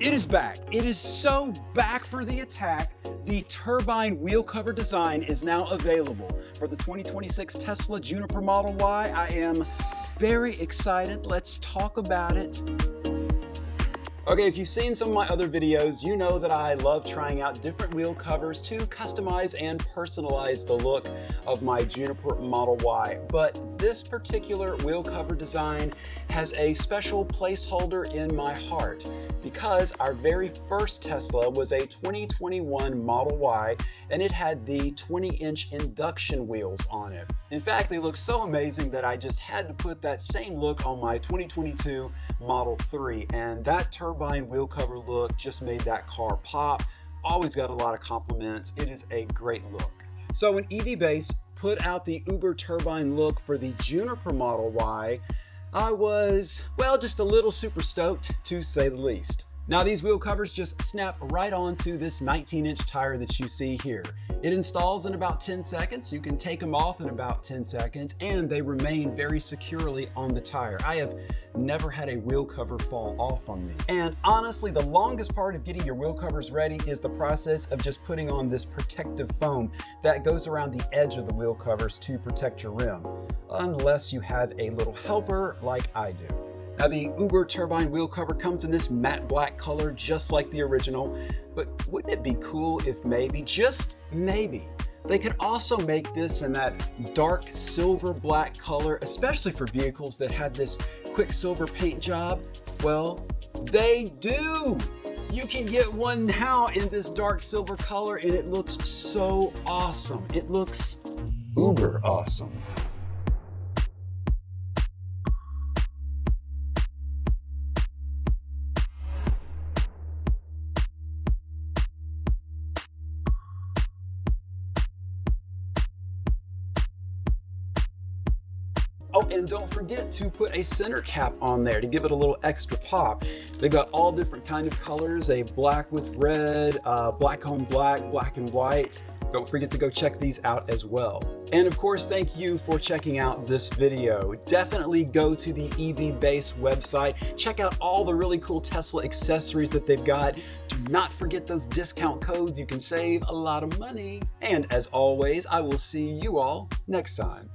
It is back. It is so back for the attack. The turbine wheel cover design is now available for the 2026 Tesla Juniper Model Y. I am very excited. Let's talk about it. Okay, if you've seen some of my other videos, you know that I love trying out different wheel covers to customize and personalize the look of my Juniper Model Y. But this particular wheel cover design has a special placeholder in my heart because our very first Tesla was a 2021 Model Y and it had the 20-inch induction wheels on it. In fact, they look so amazing that I just had to put that same look on my 2022 Model 3, and that turbine wheel cover look just made that car pop. Always got a lot of compliments. It is a great look. So when EV Base put out the Überturbine look for the Juniper Model Y, I was, well, just a little super stoked, to say the least. Now these wheel covers just snap right onto this 19-inch tire that you see here. It installs in about 10 seconds. You can take them off in about 10 seconds and they remain very securely on the tire. I have never had a wheel cover fall off on me. And honestly, the longest part of getting your wheel covers ready is the process of just putting on this protective foam that goes around the edge of the wheel covers to protect your rim, unless you have a little helper like I do. Now the Überturbine wheel cover comes in this matte black color just like the original, but wouldn't it be cool if maybe, just maybe, they could also make this in that dark silver black color, especially for vehicles that had this quicksilver paint job? Well, they do! You can get one now in this dark silver color and it looks so awesome. It looks uber awesome. Oh, and don't forget to put a center cap on there to give it a little extra pop. They've got all different kind of colors, a black with red, black on black, black and white. Don't forget to go check these out as well. And of course, thank you for checking out this video. Definitely go to the EV Base website. Check out all the really cool Tesla accessories that they've got. Do not forget those discount codes. You can save a lot of money. And as always, I will see you all next time.